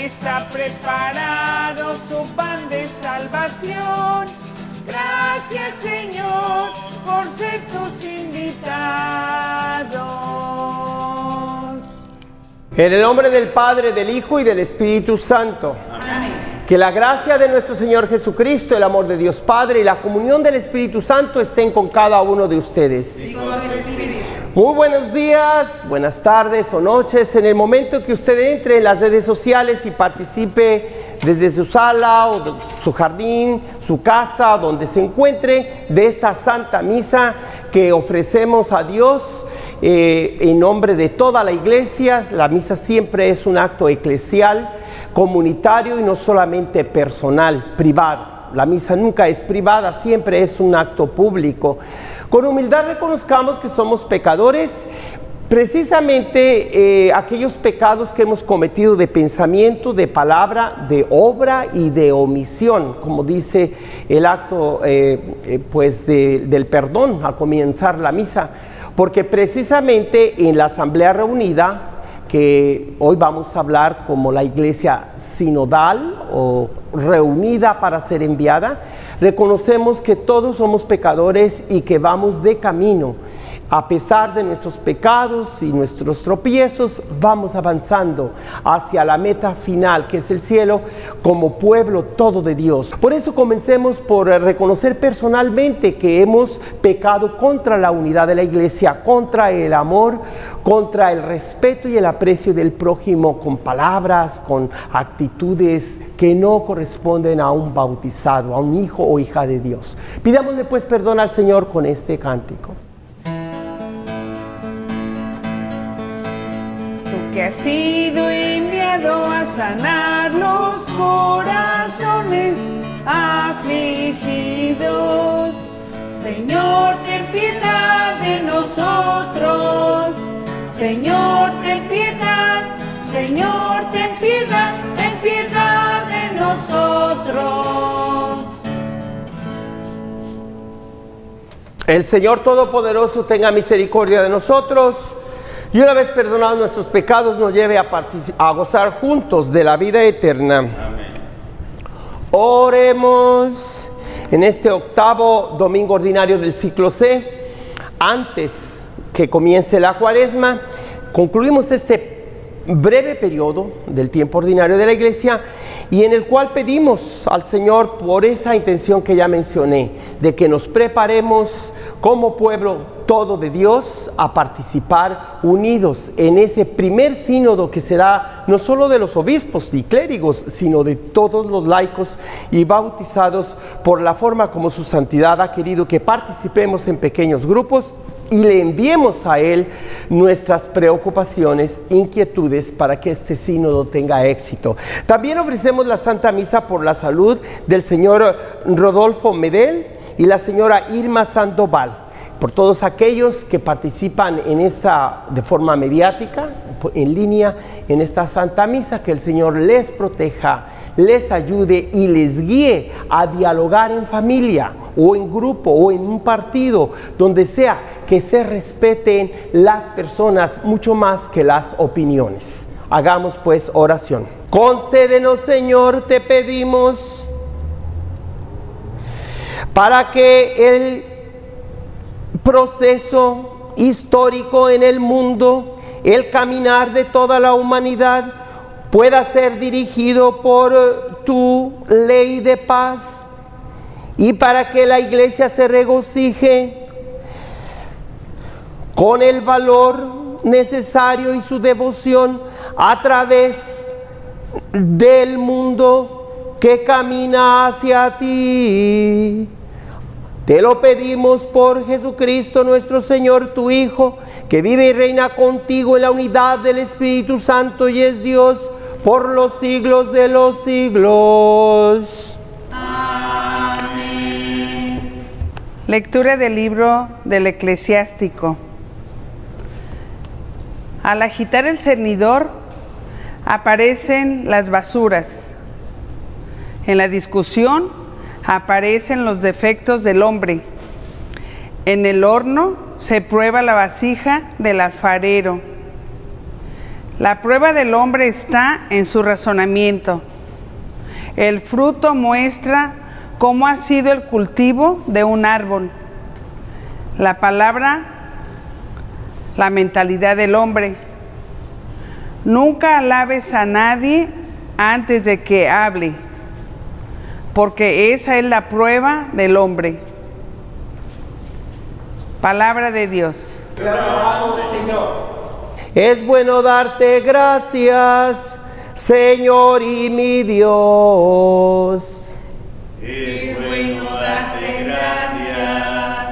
está preparado su pan de salvación. Gracias, Señor, por ser tus invitados. En el nombre del Padre, del Hijo y del Espíritu Santo. Amén. Que la gracia de nuestro Señor Jesucristo, el amor de Dios Padre y la comunión del Espíritu Santo estén con cada uno de ustedes. Y con el Espíritu. Muy buenos días, buenas tardes o noches. En el momento que usted entre en las redes sociales y participe desde su sala o su jardín, su casa, donde se encuentre, de esta Santa Misa que ofrecemos a Dios en nombre de toda la iglesia. La misa siempre es un acto eclesial, comunitario y no solamente personal, privado. La misa nunca es privada, siempre es un acto público. Con humildad reconozcamos que somos pecadores, precisamente aquellos pecados que hemos cometido de pensamiento, de palabra, de obra y de omisión, como dice el acto del perdón al comenzar la misa, porque precisamente en la asamblea reunida, que hoy vamos a hablar como la iglesia sinodal o reunida para ser enviada, reconocemos que todos somos pecadores y que vamos de camino. A pesar de nuestros pecados y nuestros tropiezos, vamos avanzando hacia la meta final, que es el cielo, como pueblo todo de Dios. Por eso comencemos por reconocer personalmente que hemos pecado contra la unidad de la iglesia, contra el amor, contra el respeto y el aprecio del prójimo, con palabras, con actitudes que no corresponden a un bautizado, a un hijo o hija de Dios. Pidámosle pues perdón al Señor con este cántico. Que has sido enviado a sanar los corazones afligidos. Señor, ten piedad de nosotros. Señor, ten piedad. Señor, ten piedad de nosotros. El Señor Todopoderoso tenga misericordia de nosotros. Y una vez perdonados nuestros pecados, nos lleve a gozar juntos de la vida eterna. Amén. Oremos en este octavo domingo ordinario del ciclo C. Antes que comience la Cuaresma, concluimos este breve periodo del tiempo ordinario de la iglesia y en el cual pedimos al Señor por esa intención que ya mencioné, de que nos preparemos como pueblo todo de Dios a participar unidos en ese primer sínodo que será no solo de los obispos y clérigos, sino de todos los laicos y bautizados, por la forma como su santidad ha querido que participemos en pequeños grupos y le enviemos a Él nuestras preocupaciones, inquietudes, para que este sínodo tenga éxito. También ofrecemos la Santa Misa por la salud del señor Rodolfo Medel y la señora Irma Sandoval, por todos aquellos que participan en esta de forma mediática, en línea, en esta Santa Misa, que el Señor les proteja, les ayude y les guíe a dialogar en familia o en grupo o en un partido, donde sea, que se respeten las personas mucho más que las opiniones. Hagamos pues oración. Concédenos, Señor, te pedimos, para que el proceso histórico en el mundo, el caminar de toda la humanidad, pueda ser dirigido por tu ley de paz, y para que la iglesia se regocije con el valor necesario y su devoción a través del mundo que camina hacia ti. Te lo pedimos por Jesucristo nuestro Señor, tu Hijo, que vive y reina contigo en la unidad del Espíritu Santo y es Dios por los siglos de los siglos. Amén. Lectura del libro del Eclesiástico. Al agitar el cernidor, aparecen las basuras. En la discusión, aparecen los defectos del hombre. En el horno se prueba la vasija del alfarero. La prueba del hombre está en su razonamiento. El fruto muestra cómo ha sido el cultivo de un árbol. La palabra, la mentalidad del hombre. Nunca alabes a nadie antes de que hable, porque esa es la prueba del hombre. Palabra de Dios. Te alabamos, Señor. Es bueno darte gracias, Señor y mi Dios. Es bueno darte gracias,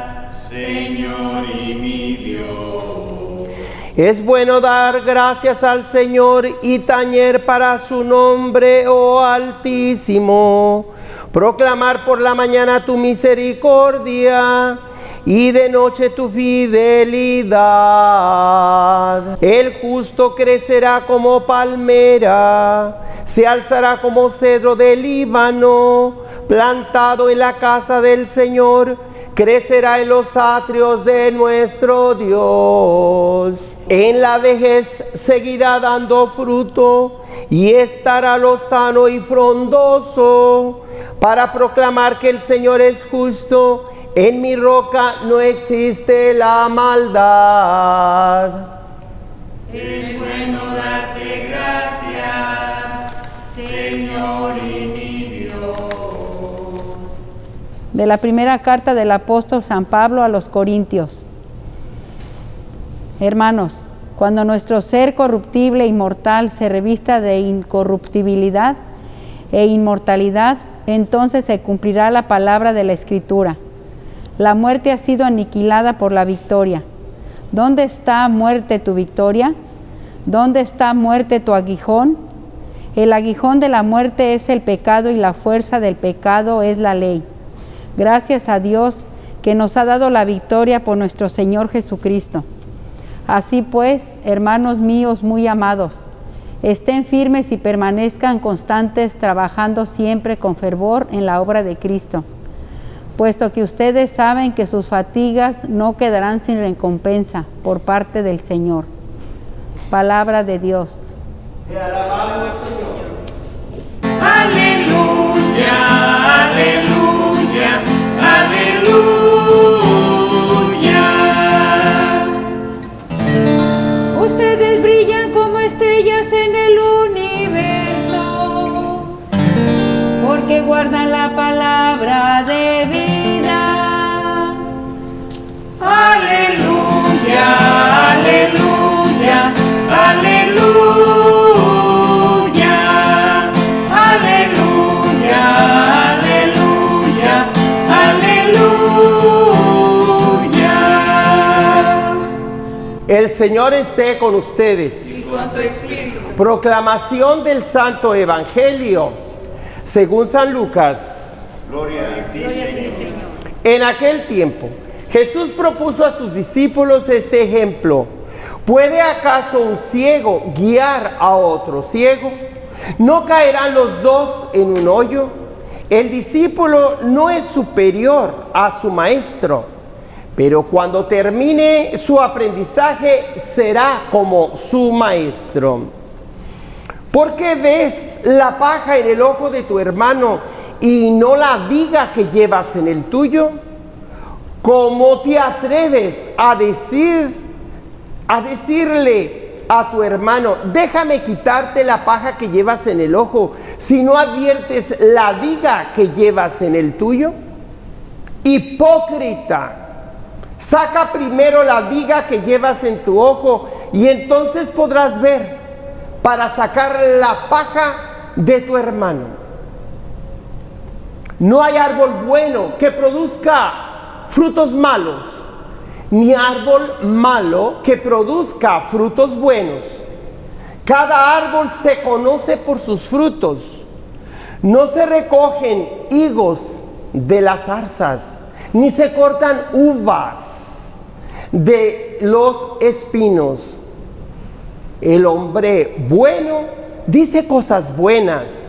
Señor y mi Dios. Es bueno dar gracias al Señor y tañer para su nombre, oh Altísimo. Proclamar por la mañana tu misericordia y de noche tu fidelidad. El justo crecerá como palmera, se alzará como cedro del Líbano, plantado en la casa del Señor, crecerá en los atrios de nuestro Dios. En la vejez seguirá dando fruto y estará lozano y frondoso, para proclamar que el Señor es justo. En mi roca no existe la maldad. Es bueno darte gracias, Señor y mi Dios. De la primera carta del apóstol San Pablo a los Corintios. Hermanos, cuando nuestro ser corruptible y mortal se revista de incorruptibilidad e inmortalidad, entonces se cumplirá la palabra de la Escritura. La muerte ha sido aniquilada por la victoria. ¿Dónde está, muerte, tu victoria? ¿Dónde está, muerte, tu aguijón? El aguijón de la muerte es el pecado y la fuerza del pecado es la ley. Gracias a Dios que nos ha dado la victoria por nuestro Señor Jesucristo. Así pues, hermanos míos muy amados, estén firmes y permanezcan constantes, trabajando siempre con fervor en la obra de Cristo, puesto que ustedes saben que sus fatigas no quedarán sin recompensa por parte del Señor. Palabra de Dios. Te alabamos, Señor. Aleluya, aleluya, aleluya. Ustedes brillan como estrellas en el universo, porque guardan la palabra de vida. Aleluya, aleluya, aleluya, aleluya, aleluya, aleluya. El Señor esté con ustedes. Con tu espíritu. Proclamación del Santo Evangelio según San Lucas. Gloria a ti, Señor. En aquel tiempo, Jesús propuso a sus discípulos este ejemplo: ¿puede acaso un ciego guiar a otro ciego? ¿No caerán los dos en un hoyo? El discípulo no es superior a su maestro, pero cuando termine su aprendizaje será como su maestro. ¿Por qué ves la paja en el ojo de tu hermano y no la viga que llevas en el tuyo? ¿Cómo te atreves a decirle a tu hermano, déjame quitarte la paja que llevas en el ojo, si no adviertes la viga que llevas en el tuyo? Hipócrita, saca primero la viga que llevas en tu ojo y entonces podrás ver para sacar la paja de tu hermano. No hay árbol bueno que produzca frutos malos, ni árbol malo que produzca frutos buenos. Cada árbol se conoce por sus frutos. No se recogen higos de las zarzas, ni se cortan uvas de los espinos. El hombre bueno dice cosas buenas,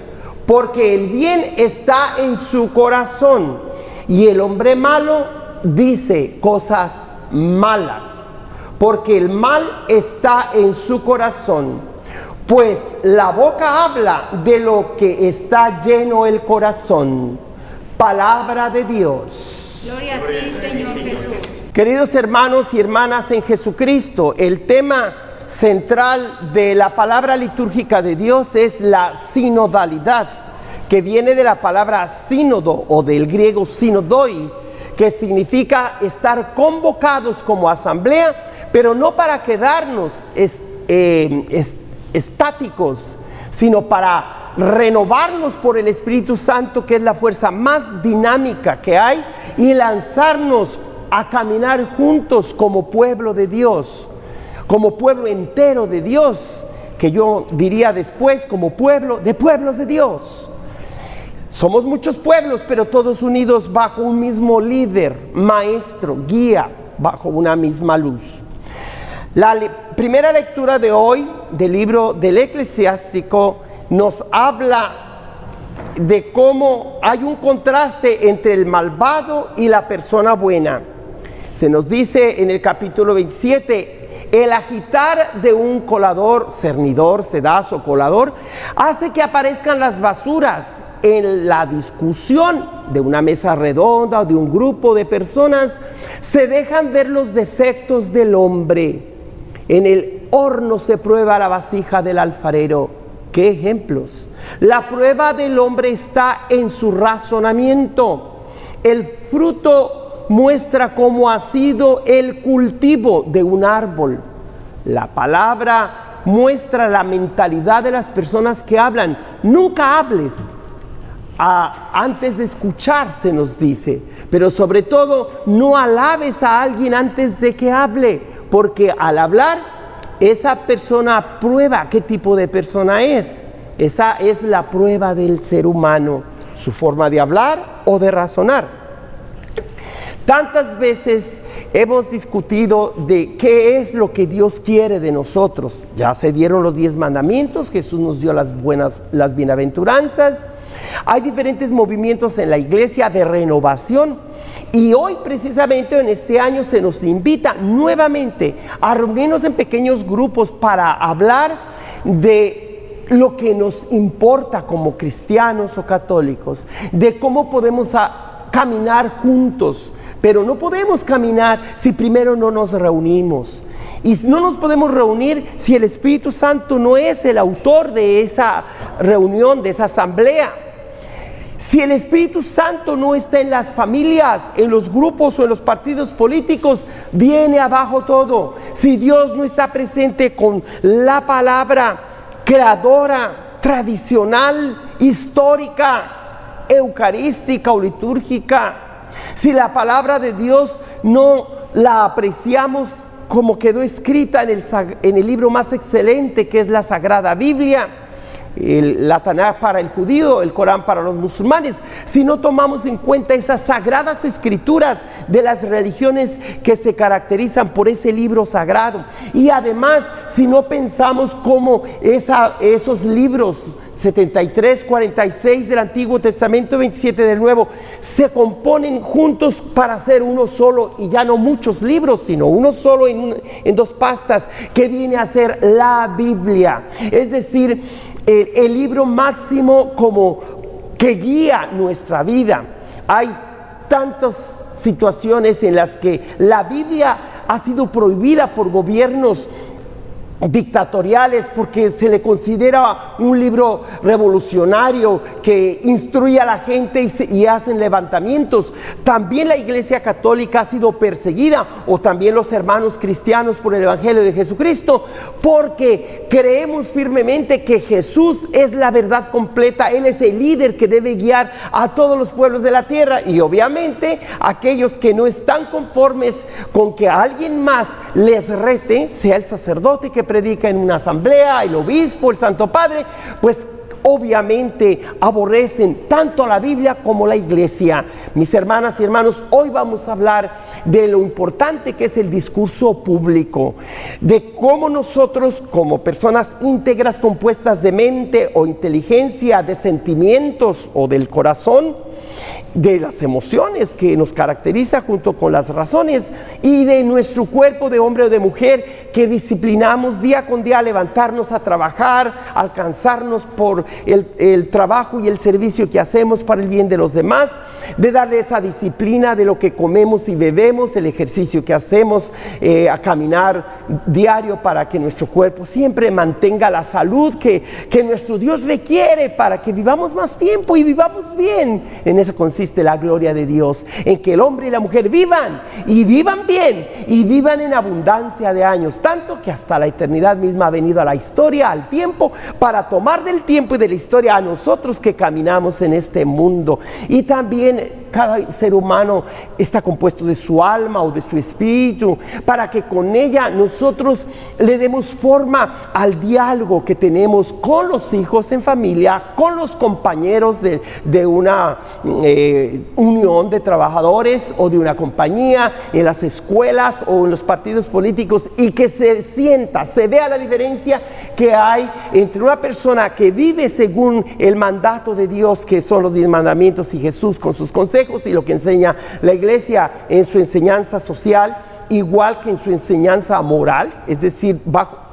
porque el bien está en su corazón, y el hombre malo dice cosas malas, porque el mal está en su corazón. pues la boca habla de lo que está lleno el corazón. Palabra de Dios. Gloria a ti, Señor Jesús. Queridos hermanos y hermanas en Jesucristo, el tema central de la palabra litúrgica de Dios es la sinodalidad, que viene de la palabra sínodo o del griego sinodoi, que significa estar convocados como asamblea, pero no para quedarnos estáticos, sino para renovarnos por el Espíritu Santo, que es la fuerza más dinámica que hay, y lanzarnos a caminar juntos como pueblo de Dios, como pueblo entero de Dios, que yo diría después como pueblo de pueblos de Dios. Somos muchos pueblos, pero todos unidos bajo un mismo líder, maestro, guía, bajo una misma luz. La primera lectura de hoy del libro del Eclesiástico nos habla de cómo hay un contraste entre el malvado y la persona buena. Se nos dice en el capítulo 27, el agitar de un colador, cernidor, sedazo, colador, hace que aparezcan las basuras. En la discusión de una mesa redonda o de un grupo de personas, se dejan ver los defectos del hombre. En el horno se prueba la vasija del alfarero. ¿Qué ejemplos? La prueba del hombre está en su razonamiento. El fruto muestra cómo ha sido el cultivo de un árbol. La palabra muestra la mentalidad de las personas que hablan. Nunca hables antes de escuchar, se nos dice, pero sobre todo no alabes a alguien antes de que hable, porque al hablar esa persona prueba qué tipo de persona es. Esa es la prueba del ser humano, su forma de hablar o de razonar. Tantas veces hemos discutido de qué es lo que Dios quiere de nosotros. Ya se dieron los 10 mandamientos, Jesús nos dio las bienaventuranzas. Hay diferentes movimientos en la iglesia de renovación, y hoy precisamente en este año se nos invita nuevamente a reunirnos en pequeños grupos para hablar de lo que nos importa como cristianos o católicos, de cómo podemos caminar juntos. Pero no podemos caminar si primero no nos reunimos. Y no nos podemos reunir si el Espíritu Santo no es el autor de esa reunión, de esa asamblea. Si el Espíritu Santo no está en las familias, en los grupos o en los partidos políticos, viene abajo todo. Si Dios no está presente con la palabra creadora, tradicional, histórica, eucarística o litúrgica, si la palabra de Dios no la apreciamos como quedó escrita en el libro más excelente, que es la Sagrada Biblia, la Tanaj para el judío, el Corán para los musulmanes, si no tomamos en cuenta esas sagradas escrituras de las religiones que se caracterizan por ese libro sagrado, y además si no pensamos cómo esos libros 73, 46 del Antiguo Testamento, 27 del Nuevo, se componen juntos para hacer uno solo, y ya no muchos libros, sino uno solo en 2 pastas, que viene a ser la Biblia. Es decir, el libro máximo como que guía nuestra vida. Hay tantas situaciones en las que la Biblia ha sido prohibida por gobiernos dictatoriales, porque se le considera un libro revolucionario que instruye a la gente y hacen levantamientos. También la Iglesia Católica ha sido perseguida, o también los hermanos cristianos, por el Evangelio de Jesucristo, porque creemos firmemente que Jesús es la verdad completa. Él es el líder que debe guiar a todos los pueblos de la tierra, y obviamente aquellos que no están conformes con que alguien más les rete, sea el sacerdote que predica en una asamblea, el obispo, el Santo Padre, pues obviamente aborrecen tanto la Biblia como la iglesia. Mis hermanas y hermanos, hoy vamos a hablar de lo importante que es el discurso público, de cómo nosotros como personas íntegras, compuestas de mente o inteligencia, de sentimientos o del corazón, de las emociones que nos caracteriza junto con las razones, y de nuestro cuerpo de hombre o de mujer que disciplinamos día con día a levantarnos a trabajar, a alcanzarnos por el trabajo y el servicio que hacemos para el bien de los demás, de darle esa disciplina de lo que comemos y bebemos, el ejercicio que hacemos, a caminar diario para que nuestro cuerpo siempre mantenga la salud que nuestro Dios requiere para que vivamos más tiempo y vivamos bien. En eso consiste la gloria de Dios, en que el hombre y la mujer vivan y vivan bien y vivan en abundancia de años, tanto que hasta la eternidad misma ha venido a la historia, al tiempo, para tomar del tiempo y de la historia a nosotros que caminamos en este mundo. Y también cada ser humano está compuesto de su alma o de su espíritu, para que con ella nosotros le demos forma al diálogo que tenemos con los hijos en familia, con los compañeros de una unión de trabajadores o de una compañía, en las escuelas o en los partidos políticos, y que se vea la diferencia que hay entre una persona que vive según el mandato de Dios, que son los 10 mandamientos, y Jesús con sus consejos y lo que enseña la iglesia en su enseñanza social, igual que en su enseñanza moral, es decir,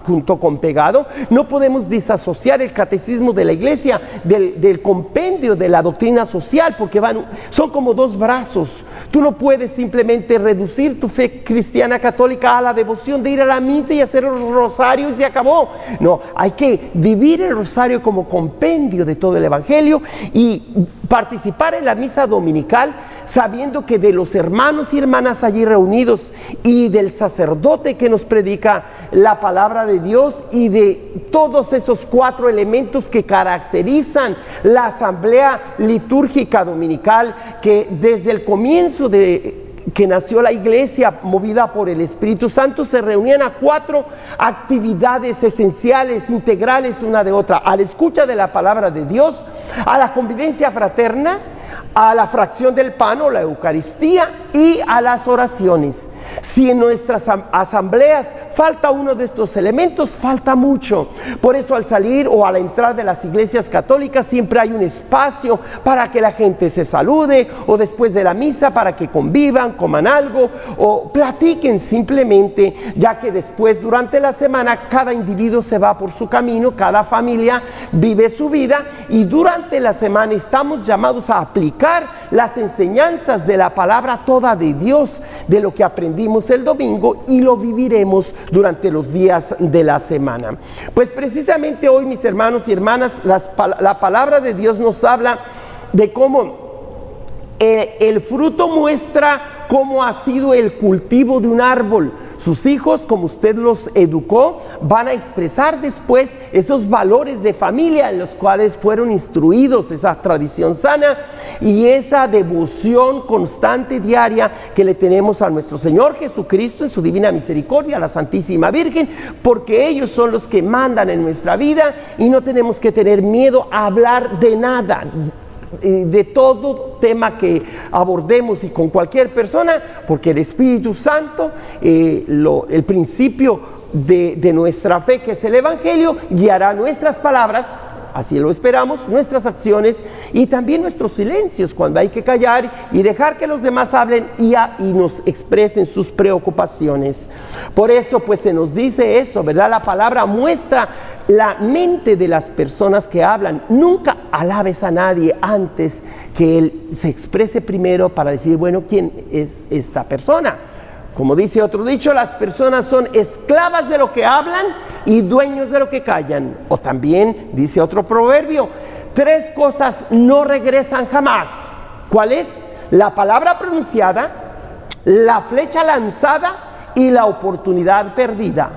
junto con pegado. No podemos disasociar el catecismo de la iglesia del compendio de la doctrina social, porque son como dos brazos. Tú no puedes simplemente reducir tu fe cristiana católica a la devoción de ir a la misa y hacer el rosario y se acabó. No, hay que vivir el rosario como compendio de todo el evangelio y participar en la misa dominical sabiendo que de los hermanos y hermanas allí reunidos y del sacerdote que nos predica la palabra de Dios y de todos esos 4 elementos que caracterizan la asamblea litúrgica dominical, que desde el comienzo que nació la iglesia movida por el Espíritu Santo se reunían a 4 actividades esenciales, integrales una de otra: a la escucha de la palabra de Dios, a la convivencia fraterna, a la fracción del pan o la Eucaristía y a las oraciones. Si en nuestras asambleas falta uno de estos elementos, falta mucho. Por eso al salir o al entrar de las iglesias católicas siempre hay un espacio para que la gente se salude, o después de la misa para que convivan, coman algo o platiquen simplemente, ya que después durante la semana cada individuo se va por su camino, cada familia vive su vida, y durante la semana estamos llamados a aplicar las enseñanzas de la palabra toda de Dios, de lo que aprendimos el domingo, y lo viviremos durante los días de la semana. Pues precisamente hoy, mis hermanos y hermanas, la palabra de Dios nos habla de cómo el fruto muestra cómo ha sido el cultivo de un árbol. Sus hijos, como usted los educó, van a expresar después esos valores de familia en los cuales fueron instruidos, esa tradición sana y esa devoción constante diaria que le tenemos a nuestro Señor Jesucristo en su divina misericordia, a la Santísima Virgen, porque ellos son los que mandan en nuestra vida y no tenemos que tener miedo a hablar de nada, de todo tema que abordemos y con cualquier persona, porque el Espíritu Santo, el principio de nuestra fe, que es el Evangelio, guiará nuestras palabras, así lo esperamos, nuestras acciones y también nuestros silencios cuando hay que callar y dejar que los demás hablen y nos expresen sus preocupaciones. Por eso pues se nos dice eso, ¿verdad? La palabra muestra la mente de las personas que hablan. Nunca alabes a nadie antes que él se exprese primero para decir, bueno, ¿quién es esta persona? Como dice otro dicho, las personas son esclavas de lo que hablan y dueños de lo que callan. O también dice otro proverbio, 3 cosas no regresan jamás. ¿Cuál es? La palabra pronunciada, la flecha lanzada y la oportunidad perdida.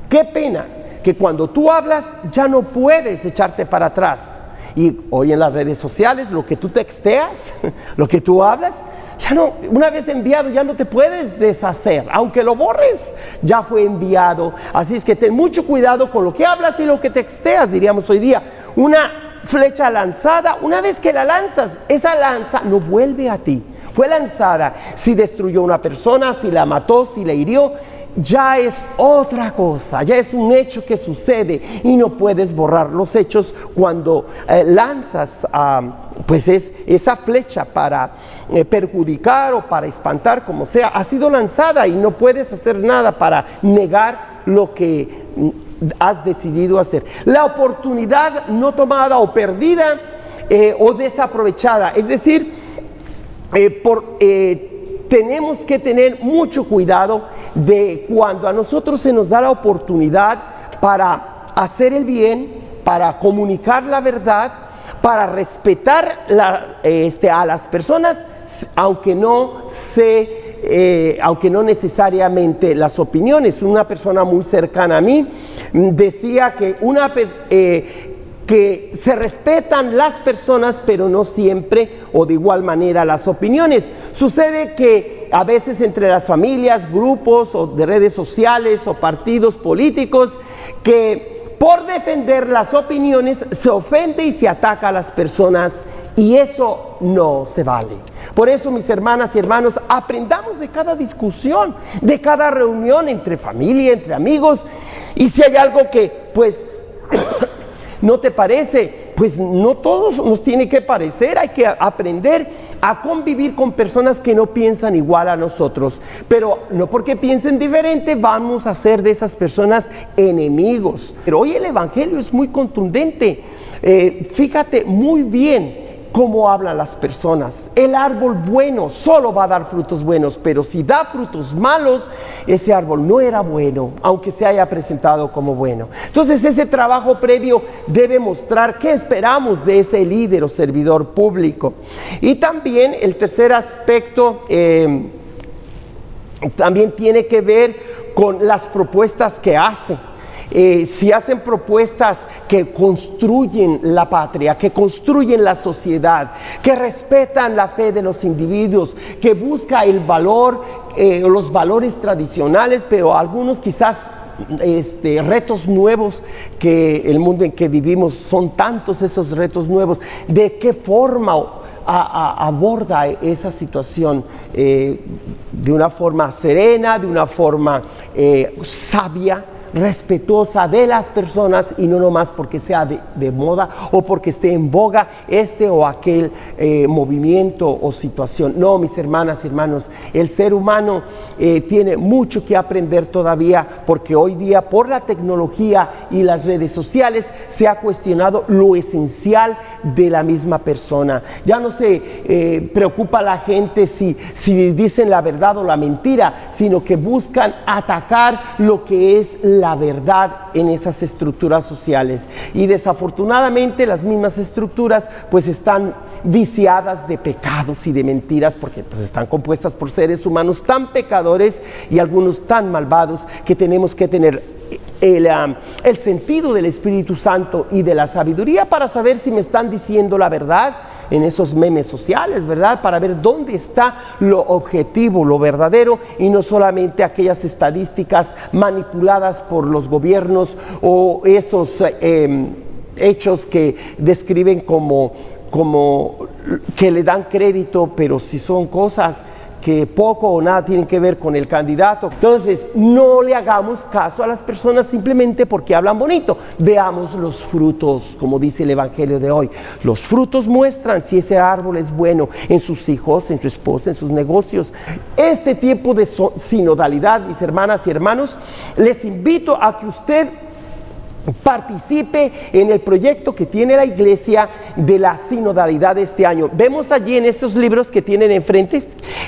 Qué pena que cuando tú hablas ya no puedes echarte para atrás. Y hoy en las redes sociales, lo que tú texteas, lo que tú hablas, ya no, una vez enviado ya no te puedes deshacer, aunque lo borres, ya fue enviado. Así es que ten mucho cuidado con lo que hablas y lo que texteas, diríamos hoy día. Una flecha lanzada, una vez que la lanzas, esa lanza no vuelve a ti. Fue lanzada, si destruyó una persona, si la mató, si la hirió, ya es otra cosa, ya es un hecho que sucede y no puedes borrar los hechos cuando lanzas pues esa flecha para perjudicar o para espantar, como sea, ha sido lanzada y no puedes hacer nada para negar lo que has decidido hacer. La oportunidad no tomada o perdida o desaprovechada, es decir, tenemos que tener mucho cuidado de cuando a nosotros se nos da la oportunidad para hacer el bien, para comunicar la verdad, para respetar a las personas, aunque no necesariamente las opiniones. Una persona muy cercana a mí decía que se respetan las personas, pero no siempre o de igual manera las opiniones. Sucede que a veces entre las familias, grupos o de redes sociales o partidos políticos, que por defender las opiniones se ofende y se ataca a las personas, y eso no se vale. Por eso, mis hermanas y hermanos, aprendamos de cada discusión, de cada reunión entre familia, entre amigos, y si hay algo que pues no te parece, pues no todos nos tiene que parecer. Hay que aprender a convivir con personas que no piensan igual a nosotros, pero no porque piensen diferente vamos a ser de esas personas enemigos. Pero hoy el Evangelio es muy contundente. Fíjate muy bien cómo hablan las personas. El árbol bueno solo va a dar frutos buenos, pero si da frutos malos, ese árbol no era bueno, aunque se haya presentado como bueno. Entonces ese trabajo previo debe mostrar qué esperamos de ese líder o servidor público. Y también el tercer aspecto también tiene que ver con las propuestas que hace. Si hacen propuestas que construyen la patria, que construyen la sociedad, que respetan la fe de los individuos, que busca el valor, los valores tradicionales, pero algunos quizás retos nuevos, que el mundo en que vivimos son tantos esos retos nuevos. ¿De qué forma aborda esa situación? De una forma serena, de una forma sabia, respetuosa de las personas, y no nomás porque sea de moda o porque esté en boga este o aquel movimiento o situación. No, mis hermanas y hermanos, el ser humano tiene mucho que aprender todavía, porque hoy día por la tecnología y las redes sociales se ha cuestionado lo esencial de la misma persona. Ya no se preocupa la gente si dicen la verdad o la mentira, sino que buscan atacar lo que es la verdad en esas estructuras sociales. Y desafortunadamente las mismas estructuras pues están viciadas de pecados y de mentiras, porque pues están compuestas por seres humanos tan pecadores y algunos tan malvados, que tenemos que tener el sentido del Espíritu Santo y de la sabiduría para saber si me están diciendo la verdad en esos memes sociales, ¿verdad? Para ver dónde está lo objetivo, lo verdadero, y no solamente aquellas estadísticas manipuladas por los gobiernos o esos hechos que describen como que le dan crédito, pero si son cosas que poco o nada tienen que ver con el candidato. Entonces, no le hagamos caso a las personas simplemente porque hablan bonito. Veamos los frutos, como dice el Evangelio de hoy. Los frutos muestran si ese árbol es bueno en sus hijos, en su esposa, en sus negocios. Este tiempo de sinodalidad, mis hermanas y hermanos, les invito a que usted participe en el proyecto que tiene la iglesia de la sinodalidad de este año. Vemos allí en estos libros que tienen enfrente,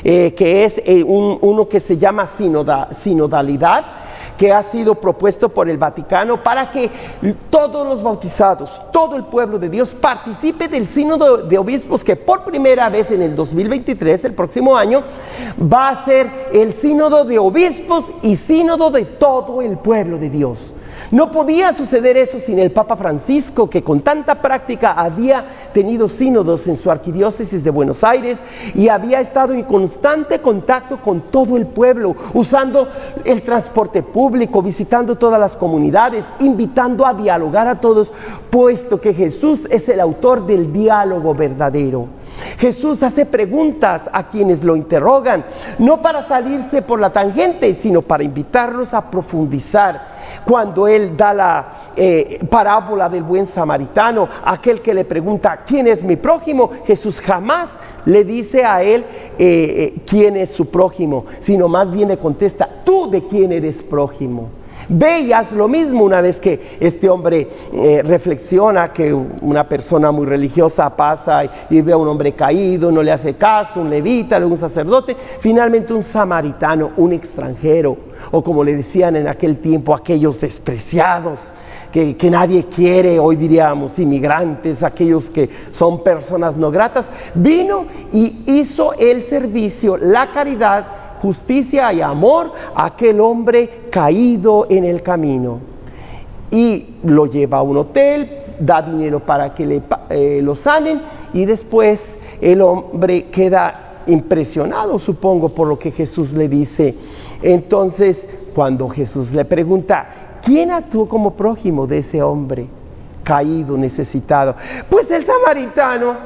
que es uno que se llama sinodalidad, que ha sido propuesto por el Vaticano para que todos los bautizados, todo el pueblo de Dios participe del sínodo de obispos, que por primera vez en el 2023, el próximo año, va a ser el sínodo de obispos y sínodo de todo el pueblo de Dios. No podía suceder eso sin el Papa Francisco, que con tanta práctica había tenido sínodos en su arquidiócesis de Buenos Aires y había estado en constante contacto con todo el pueblo, usando el transporte público, visitando todas las comunidades, invitando a dialogar a todos, puesto que Jesús es el autor del diálogo verdadero. Jesús hace preguntas a quienes lo interrogan, no para salirse por la tangente, sino para invitarlos a profundizar. Cuando Él da la parábola del buen samaritano, aquel que le pregunta, ¿quién es mi prójimo? Jesús jamás le dice a él quién es su prójimo, sino más bien le contesta, ¿tú de quién eres prójimo? Ve y haz lo mismo. Una vez que este hombre reflexiona que una persona muy religiosa pasa y ve a un hombre caído, no le hace caso, un levita, luego un sacerdote, finalmente un samaritano, un extranjero, o como le decían en aquel tiempo, aquellos despreciados que nadie quiere, hoy diríamos inmigrantes, aquellos que son personas no gratas, vino y hizo el servicio, la caridad, justicia y amor a aquel hombre caído en el camino, y lo lleva a un hotel, da dinero para que lo sanen, y después el hombre queda impresionado, supongo, por lo que Jesús le dice. Entonces, cuando Jesús le pregunta, ¿quién actuó como prójimo de ese hombre caído, necesitado? Pues el samaritano.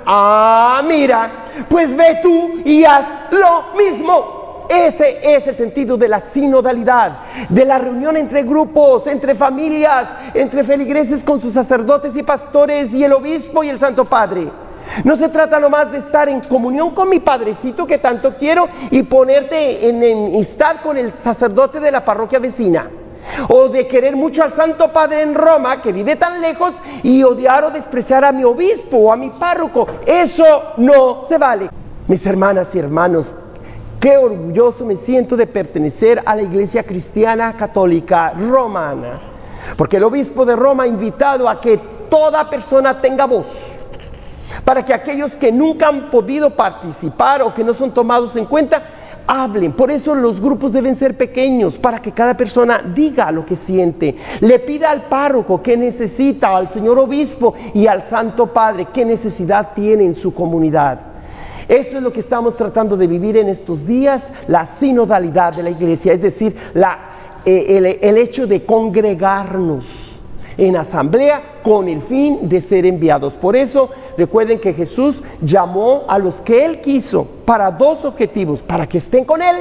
Mira, pues ve tú y haz lo mismo. Ese es el sentido de la sinodalidad, de la reunión entre grupos, entre familias, entre feligreses con sus sacerdotes y pastores y el obispo y el Santo Padre. No se trata nomás de estar en comunión con mi padrecito que tanto quiero y ponerte en enemistad con el sacerdote de la parroquia vecina, o de querer mucho al Santo Padre en Roma que vive tan lejos y odiar o despreciar a mi obispo o a mi párroco. Eso no se vale. Mis hermanas y hermanos, qué orgulloso me siento de pertenecer a la Iglesia Cristiana Católica Romana, porque el obispo de Roma ha invitado a que toda persona tenga voz, para que aquellos que nunca han podido participar o que no son tomados en cuenta, hablen. Por eso los grupos deben ser pequeños, para que cada persona diga lo que siente, le pida al párroco qué necesita, al señor obispo y al Santo Padre qué necesidad tiene en su comunidad. Eso es lo que estamos tratando de vivir en estos días, la sinodalidad de la Iglesia, es decir, el hecho de congregarnos en asamblea con el fin de ser enviados. Por eso recuerden que Jesús llamó a los que Él quiso para dos objetivos: para que estén con Él,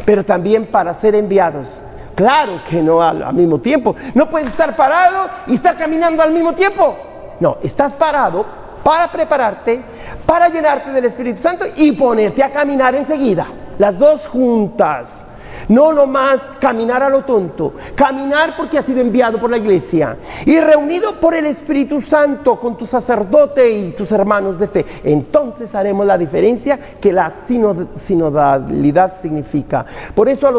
pero también para ser enviados. Claro que no al mismo tiempo. No puedes estar parado y estar caminando al mismo tiempo. No, estás parado para prepararte, para llenarte del Espíritu Santo y ponerte a caminar enseguida. Las dos juntas. No nomás caminar a lo tonto, caminar porque has sido enviado por la Iglesia y reunido por el Espíritu Santo con tu sacerdote y tus hermanos de fe. Entonces haremos la diferencia que la sinodalidad significa. Por eso a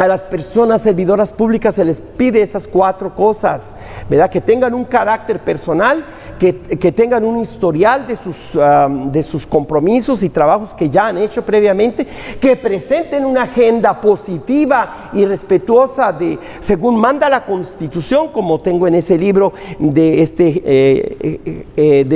las personas servidoras públicas se les pide esas 4 cosas, ¿verdad? Que tengan un carácter personal, que tengan un historial de sus compromisos y trabajos que ya han hecho previamente, que presenten una agenda positiva y respetuosa según manda la Constitución, como tengo en ese libro de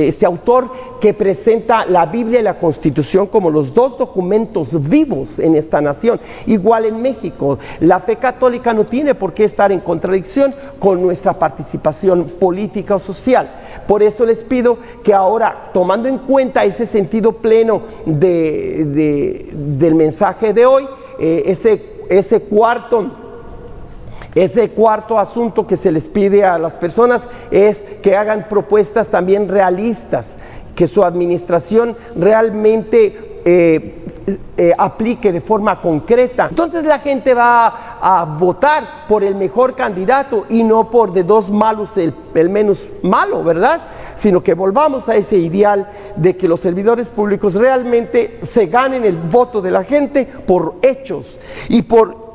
este autor, que presenta la Biblia y la Constitución como los 2 documentos vivos en esta nación. Igual en México, la fe católica no tiene por qué estar en contradicción con nuestra participación política o social. Por eso les pido que ahora, tomando en cuenta ese sentido pleno del mensaje de hoy, ese cuarto asunto que se les pide a las personas es que hagan propuestas también realistas, que su administración realmente aplique de forma concreta. Entonces la gente va a votar por el mejor candidato y no por de 2 malos el menos malo, ¿verdad? Sino que volvamos a ese ideal de que los servidores públicos realmente se ganen el voto de la gente por hechos y por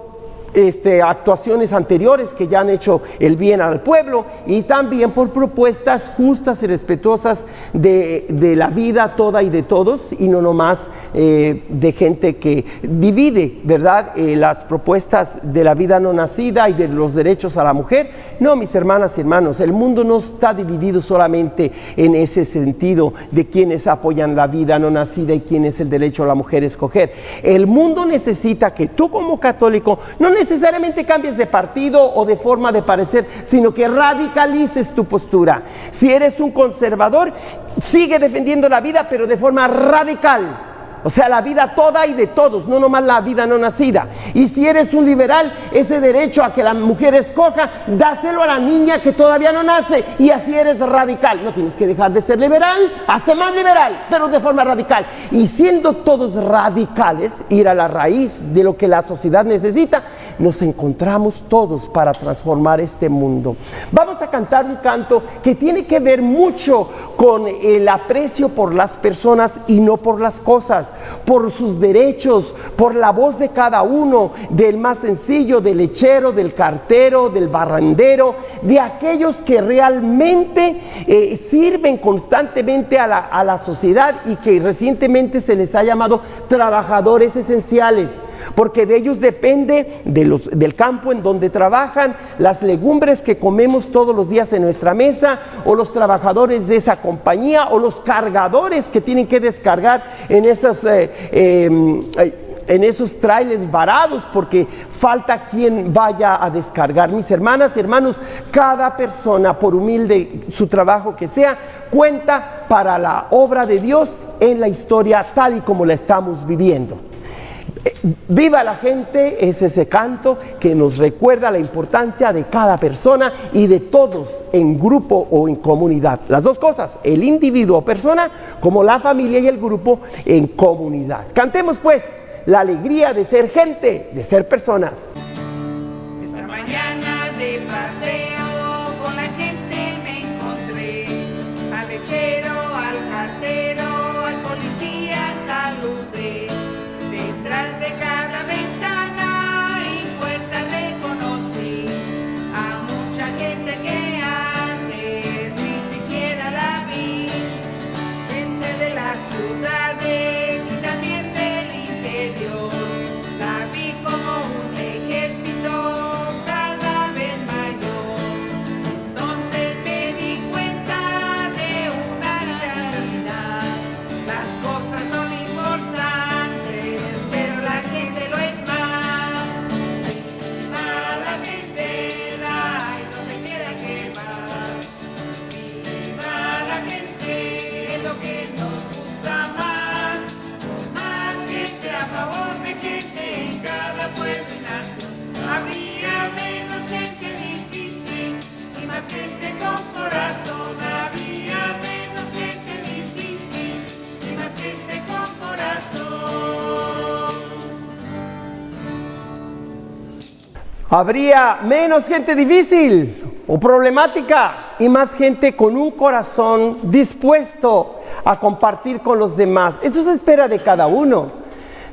actuaciones anteriores que ya han hecho el bien al pueblo, y también por propuestas justas y respetuosas de la vida toda y de todos, y no nomás de gente que divide, ¿verdad? Las propuestas de la vida no nacida y de los derechos a la mujer. No, mis hermanas y hermanos, el mundo no está dividido solamente en ese sentido de quienes apoyan la vida no nacida y quién es el derecho a la mujer a escoger. El mundo necesita que tú como católico no necesariamente cambies de partido o de forma de parecer, sino que radicalices tu postura. Si eres un conservador, sigue defendiendo la vida, pero de forma radical. O sea, la vida toda y de todos, no nomás la vida no nacida. Y si eres un liberal, ese derecho a que la mujer escoja, dáselo a la niña que todavía no nace, y así eres radical. No tienes que dejar de ser liberal, hazte más liberal, pero de forma radical. Y siendo todos radicales, ir a la raíz de lo que la sociedad necesita, nos encontramos todos para transformar este mundo. Vamos a cantar un canto que tiene que ver mucho con el aprecio por las personas y no por las cosas, por sus derechos, por la voz de cada uno, del más sencillo, del lechero, del cartero, del barrendero, de aquellos que realmente sirven constantemente a la sociedad y que recientemente se les ha llamado trabajadores esenciales, porque de ellos depende del campo en donde trabajan, las legumbres que comemos todos los días en nuestra mesa, o los trabajadores de esa compañía, o los cargadores que tienen que descargar en esos trailers varados porque falta quien vaya a descargar. Mis hermanas y hermanos, cada persona, por humilde su trabajo que sea, cuenta para la obra de Dios en la historia tal y como la estamos viviendo. Viva la gente es ese canto que nos recuerda la importancia de cada persona y de todos en grupo o en comunidad. Las dos cosas, el individuo o persona, como la familia y el grupo en comunidad. Cantemos pues la alegría de ser gente, de ser personas. Esta mañana de paseo con la gente me encontré, al lechero, al cartero, al policía saludé. Detrás de cada ventana y puerta reconocí a mucha gente que antes ni siquiera la vi. Gente de las ciudades y también del interior, la vi como un ejército cada vez mayor. Entonces me di cuenta de una realidad: las cosas son importantes, pero la gente lo es más. Viva la gente, ay, no se quiera quemar. Viva la gente, es lo que nos gusta más. Más gente a favor de gente en cada pueblo y nación. Habría menos gente difícil y más gente con corazón. Habría menos gente difícil y más gente con corazón. Habría menos gente difícil o problemática y más gente con un corazón dispuesto a compartir con los demás. Eso se espera de cada uno.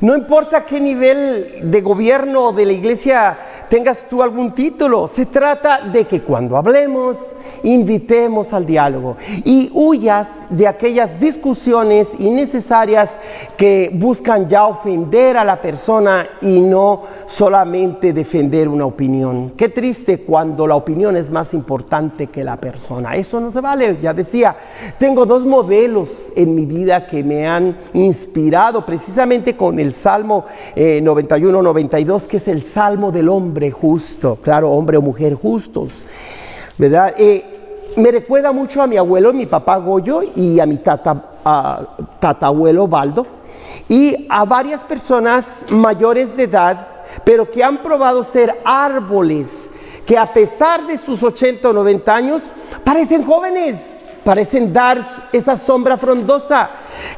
No importa qué nivel de gobierno o de la iglesia tengas tú algún título, se trata de que cuando hablemos, invitemos al diálogo y huyas de aquellas discusiones innecesarias que buscan ya ofender a la persona y no solamente defender una opinión. Qué triste cuando la opinión es más importante que la persona. Eso no se vale. Ya decía, tengo dos modelos en mi vida que me han inspirado precisamente con el Salmo 91-92, que es el Salmo del hombre justo. Claro, hombre o mujer justos, ¿verdad? Me recuerda mucho a mi abuelo, mi papá Goyo, y a mi tatabuelo Baldo, y a varias personas mayores de edad, pero que han probado ser árboles, que a pesar de sus 80 o 90 años, parecen jóvenes, parecen dar esa sombra frondosa,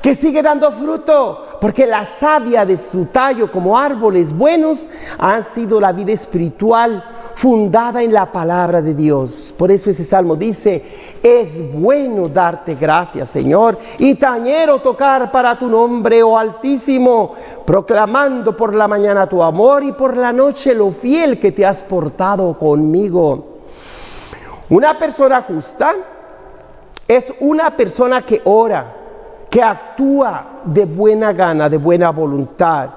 que sigue dando fruto, porque la savia de su tallo como árboles buenos han sido la vida espiritual fundada en la palabra de Dios. Por eso ese salmo dice: es bueno darte gracias, Señor, y tañero tocar para tu nombre, oh Altísimo, proclamando por la mañana tu amor y por la noche lo fiel que te has portado conmigo. Una persona justa es una persona que ora, que actúa de buena gana, de buena voluntad.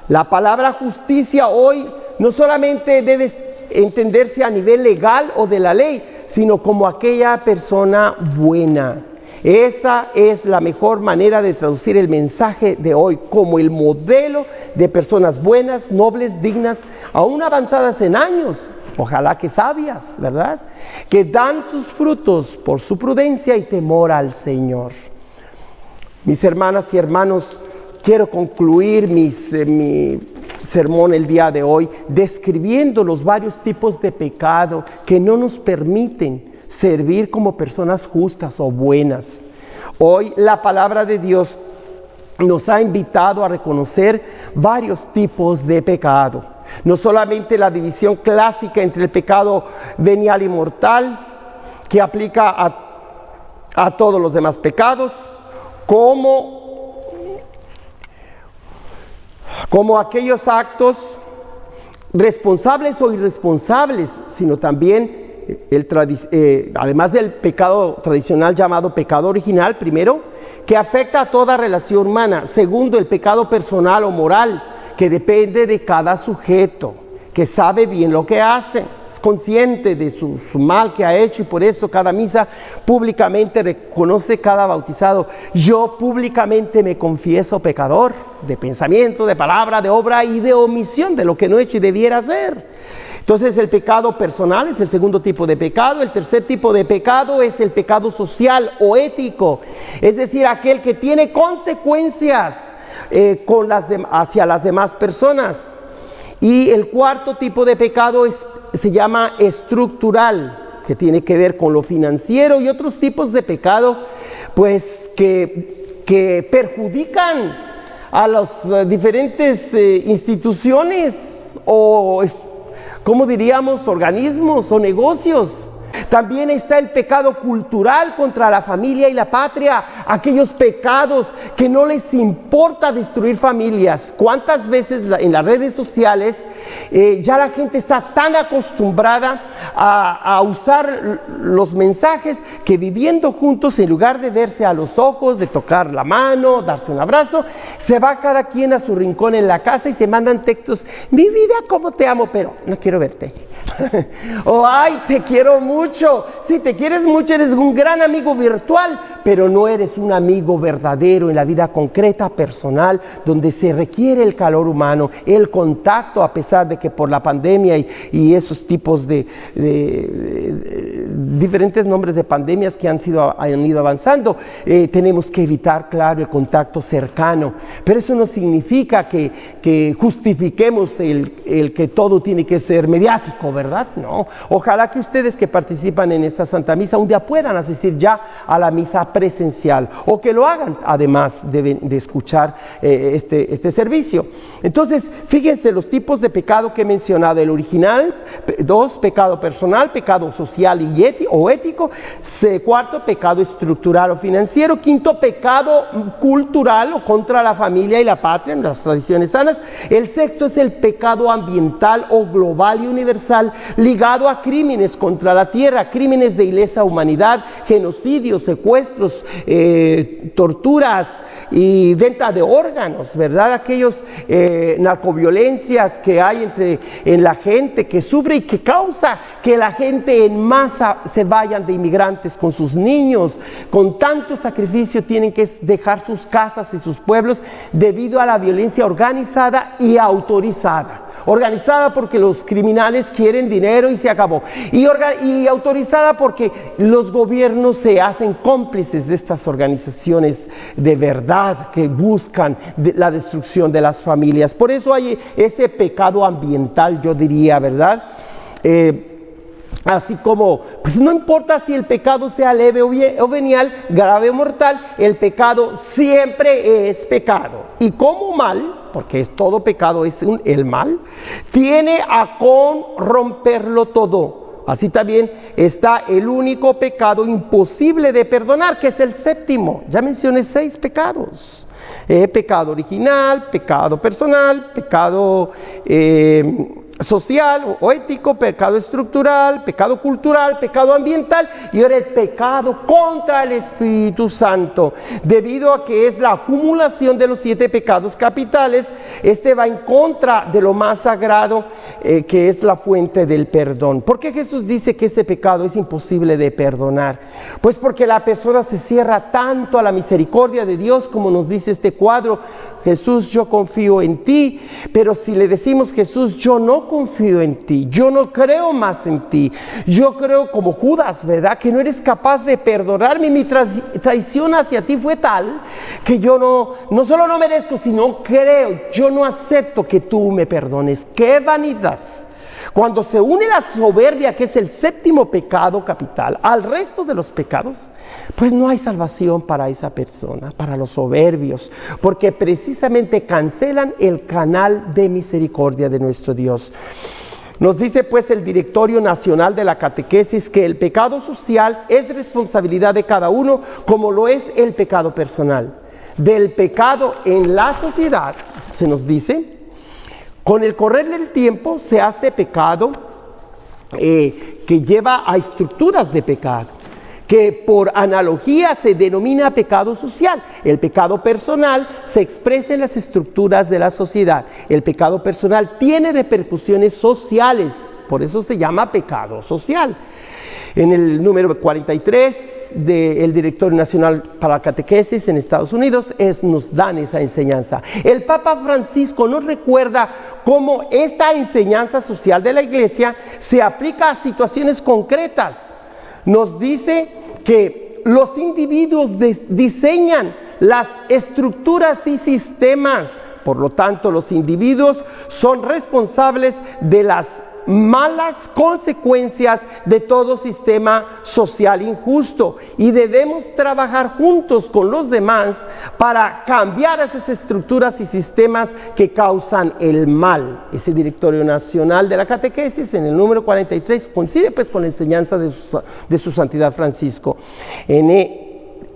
La palabra justicia hoy no solamente debe entenderse a nivel legal o de la ley, sino como aquella persona buena. Esa es la mejor manera de traducir el mensaje de hoy, como el modelo de personas buenas, nobles, dignas, aún avanzadas en años, ojalá que sabias, ¿verdad? Que dan sus frutos por su prudencia y temor al Señor. Mis hermanas y hermanos, quiero concluir mi sermón el día de hoy describiendo los varios tipos de pecado que no nos permiten servir como personas justas o buenas. Hoy la palabra de Dios nos ha invitado a reconocer varios tipos de pecado. No solamente la división clásica entre el pecado venial y mortal, que aplica a todos los demás pecados, como aquellos actos responsables o irresponsables, sino también además del pecado tradicional llamado pecado original, primero, que afecta a toda relación humana. Segundo, el pecado personal o moral, que depende de cada sujeto, que sabe bien lo que hace, es consciente de su mal que ha hecho, y por eso cada misa públicamente reconoce cada bautizado: yo públicamente me confieso pecador, de pensamiento, de palabra, de obra y de omisión, de lo que no he hecho y debiera hacer. Entonces el pecado personal es el segundo tipo de pecado. El tercer tipo de pecado es el pecado social o ético, es decir, aquel que tiene consecuencias hacia las demás personas. Y el cuarto tipo de pecado se llama estructural, que tiene que ver con lo financiero, y otros tipos de pecado pues que perjudican a las diferentes instituciones o, ¿cómo diríamos?, organismos o negocios. También está el pecado cultural contra la familia y la patria, aquellos pecados que no les importa destruir familias. ¿Cuántas veces en las redes sociales ya la gente está tan acostumbrada a usar los mensajes que, viviendo juntos, en lugar de verse a los ojos, de tocar la mano, darse un abrazo, se va cada quien a su rincón en la casa y se mandan textos: mi vida, cómo te amo, pero no quiero verte. O ay, te quiero mucho. Si te quieres mucho, eres un gran amigo virtual, pero no eres un amigo verdadero en la vida concreta, personal, donde se requiere el calor humano, el contacto, a pesar de que por la pandemia y esos tipos de diferentes nombres de pandemias que han ido avanzando, tenemos que evitar, claro, el contacto cercano. Pero eso no significa que justifiquemos el que todo tiene que ser mediático, ¿verdad? No. Ojalá que ustedes que participan en esta Santa Misa un día puedan asistir ya a la misa presencial, o que lo hagan además de escuchar este servicio. Entonces, fíjense los tipos de pecado que he mencionado: el original, 2, pecado personal, pecado social o ético; cuarto, pecado estructural o financiero; quinto, pecado cultural o contra la familia y la patria en las tradiciones sanas; el sexto es el pecado ambiental o global y universal, ligado a crímenes contra la tierra, crímenes de lesa humanidad, genocidios, secuestros, torturas y venta de órganos, ¿verdad? Aquellos narcoviolencias que hay en la gente, que sufre y que causa que la gente en masa se vayan de inmigrantes con sus niños. Con tanto sacrificio tienen que dejar sus casas y sus pueblos debido a la violencia organizada y autorizada. Organizada porque los criminales quieren dinero y se acabó. Y autorizada porque los gobiernos se hacen cómplices de estas organizaciones de verdad que buscan la destrucción de las familias. Por eso hay ese pecado ambiental, yo diría, ¿verdad? Así como, pues no importa si el pecado sea leve o venial, grave o mortal, el pecado siempre es pecado. Y como mal, porque todo pecado es el mal, tiene a romperlo todo. Así también está el único pecado imposible de perdonar, que es el séptimo. Ya mencioné 6 pecados. Pecado original, pecado personal, pecado social o ético, pecado estructural, pecado cultural, pecado ambiental y ahora el pecado contra el Espíritu Santo. Debido a que es la acumulación de los 7 pecados capitales, este va en contra de lo más sagrado, que es la fuente del perdón. ¿Por qué Jesús dice que ese pecado es imposible de perdonar? Pues porque la persona se cierra tanto a la misericordia de Dios, como nos dice este cuadro: Jesús, yo confío en ti. Pero si le decimos: Jesús, yo no confío en ti, yo no creo más en ti, yo creo como Judas, ¿verdad?, que no eres capaz de perdonarme, mi traición hacia ti fue tal que yo no solo no merezco, sino creo, yo no acepto que tú me perdones. ¡Qué vanidad! Cuando se une la soberbia, que es el 7º pecado capital, al resto de los pecados, pues no hay salvación para esa persona, para los soberbios, porque precisamente cancelan el canal de misericordia de nuestro Dios. Nos dice pues el Directorio Nacional de la Catequesis que el pecado social es responsabilidad de cada uno, como lo es el pecado personal. Del pecado en la sociedad, se nos dice, con el correr del tiempo se hace pecado que lleva a estructuras de pecado, que por analogía se denomina pecado social. El pecado personal se expresa en las estructuras de la sociedad. El pecado personal tiene repercusiones sociales, por eso se llama pecado social. En el número 43 del Directorio Nacional para la Catequesis en Estados Unidos nos dan esa enseñanza. El Papa Francisco nos recuerda cómo esta enseñanza social de la Iglesia se aplica a situaciones concretas. Nos dice que los individuos diseñan las estructuras y sistemas. Por lo tanto, los individuos son responsables de las malas consecuencias de todo sistema social injusto, y debemos trabajar juntos con los demás para cambiar esas estructuras y sistemas que causan el mal. Ese Directorio Nacional de la Catequesis en el número 43 coincide pues con la enseñanza de su Santidad Francisco.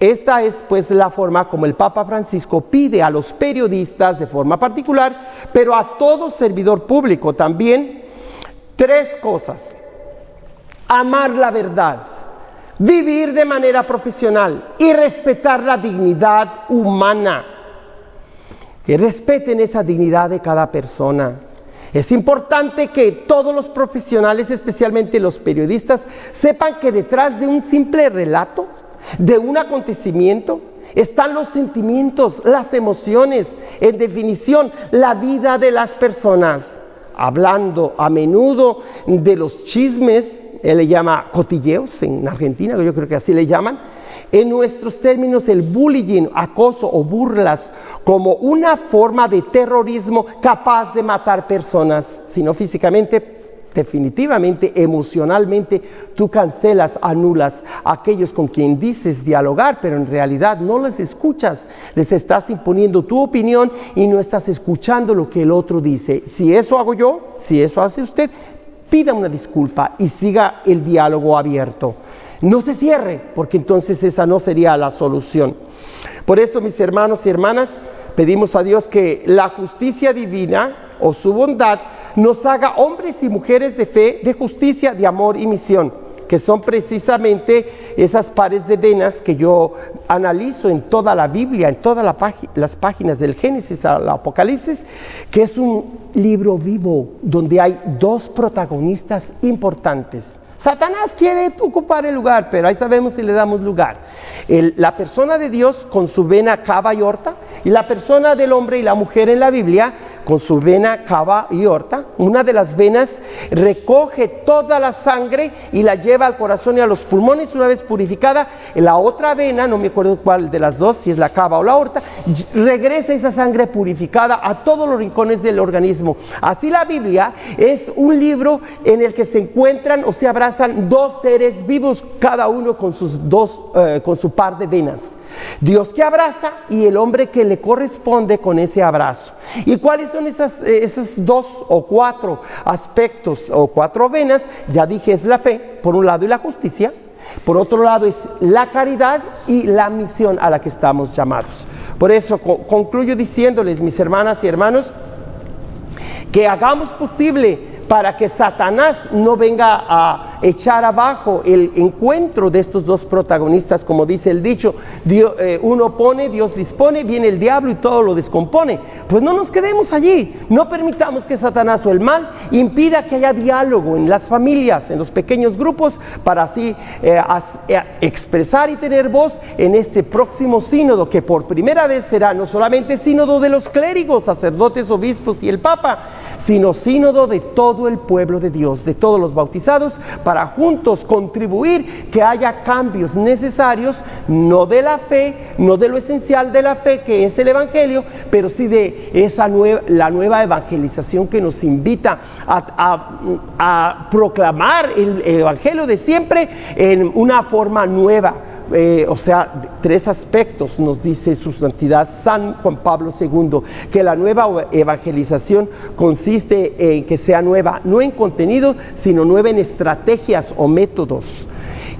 Esta es pues la forma como el Papa Francisco pide a los periodistas de forma particular, pero a todo servidor público también, 3 cosas: amar la verdad, vivir de manera profesional y respetar la dignidad humana. Que respeten esa dignidad de cada persona. Es importante que todos los profesionales, especialmente los periodistas, sepan que detrás de un simple relato, de un acontecimiento, están los sentimientos, las emociones, en definición, la vida de las personas. Hablando a menudo de los chismes, él le llama cotilleos en Argentina, yo creo que así le llaman. En nuestros términos, el bullying, acoso o burlas, como una forma de terrorismo capaz de matar personas, si no físicamente, definitivamente, emocionalmente. Tú cancelas, anulas a aquellos con quien dices dialogar, pero en realidad no les escuchas. Les estás imponiendo tu opinión y no estás escuchando lo que el otro dice. Si eso hago yo, si eso hace usted, pida una disculpa y siga el diálogo abierto. No se cierre, porque entonces esa no sería la solución. Por eso, mis hermanos y hermanas, pedimos a Dios que la justicia divina o su bondad nos haga hombres y mujeres de fe, de justicia, de amor y misión, que son precisamente esas pares de venas que yo analizo en toda la Biblia, en todas las páginas del Génesis al Apocalipsis, que es un libro vivo donde hay 2 protagonistas importantes. Satanás quiere ocupar el lugar, pero ahí sabemos si le damos lugar. La persona de Dios con su vena cava y horta, y la persona del hombre y la mujer en la Biblia con su vena cava y horta. Una de las venas recoge toda la sangre y la lleva al corazón y a los pulmones una vez purificada. La otra vena, no me acuerdo cuál de las dos, si es la cava o la horta, regresa esa sangre purificada a todos los rincones del organismo. Así la Biblia es un libro en el que se encuentran o se habrá abrazan dos seres vivos, cada uno con con su par de venas. Dios que abraza y el hombre que le corresponde con ese abrazo. ¿Y cuáles son esos 2 o 4 aspectos o 4 venas? Ya dije, es la fe, por un lado, y la justicia. Por otro lado es la caridad y la misión a la que estamos llamados. Por eso concluyo diciéndoles, mis hermanas y hermanos, que hagamos posible para que Satanás no venga a echar abajo el encuentro de estos dos protagonistas, como dice el dicho, uno pone, Dios dispone, viene el diablo y todo lo descompone. Pues no nos quedemos allí, no permitamos que Satanás o el mal impida que haya diálogo en las familias, en los pequeños grupos, para así expresar y tener voz en este próximo sínodo, que por primera vez será no solamente sínodo de los clérigos, sacerdotes, obispos y el Papa, sino sínodo de todo el pueblo de Dios, de todos los bautizados, para juntos contribuir que haya cambios necesarios, no de la fe, no de lo esencial de la fe que es el Evangelio, pero sí de la nueva evangelización que nos invita a proclamar el Evangelio de siempre en una forma nueva. O sea, 3 aspectos nos dice su santidad San Juan Pablo II, que la nueva evangelización consiste en que sea nueva, no en contenido, sino nueva en estrategias o métodos,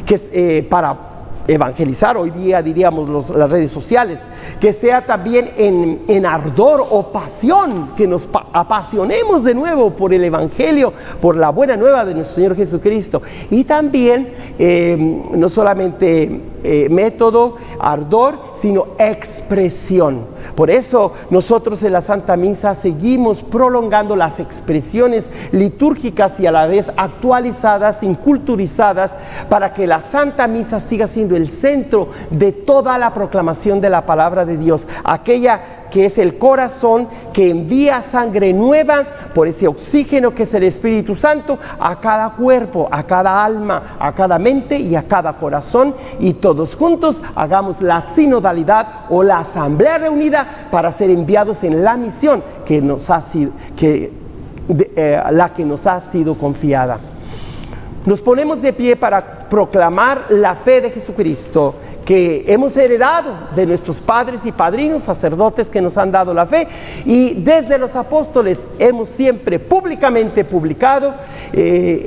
que para evangelizar, hoy día diríamos las redes sociales, que sea también en ardor o pasión, que nos apasionemos de nuevo por el Evangelio, por la buena nueva de nuestro Señor Jesucristo, y también no solamente método, ardor, sino expresión. Por eso nosotros en la Santa Misa seguimos prolongando las expresiones litúrgicas y a la vez actualizadas, inculturizadas, para que la Santa Misa siga siendo el centro de toda la proclamación de la palabra de Dios, aquella que es el corazón que envía sangre nueva por ese oxígeno que es el Espíritu Santo a cada cuerpo, a cada alma, a cada mente y a cada corazón, y todos juntos hagamos la sinodalidad o la asamblea reunida para ser enviados en la misión que nos ha sido, la que nos ha sido confiada. Nos ponemos de pie para proclamar la fe de Jesucristo que hemos heredado de nuestros padres y padrinos, sacerdotes que nos han dado la fe, y desde los apóstoles hemos siempre públicamente publicado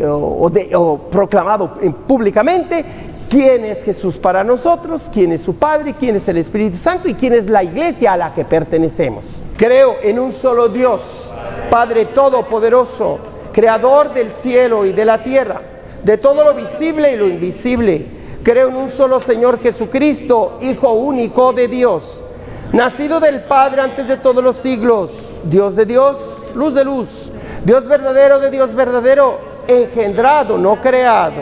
o proclamado públicamente quién es Jesús para nosotros, quién es su Padre, quién es el Espíritu Santo y quién es la iglesia a la que pertenecemos. Creo en un solo Dios, Padre Todopoderoso, Creador del cielo y de la tierra, de todo lo visible y lo invisible. Creo en un solo Señor Jesucristo, Hijo único de Dios, nacido del Padre antes de todos los siglos, Dios de Dios, luz de luz, Dios verdadero de Dios verdadero, engendrado, no creado,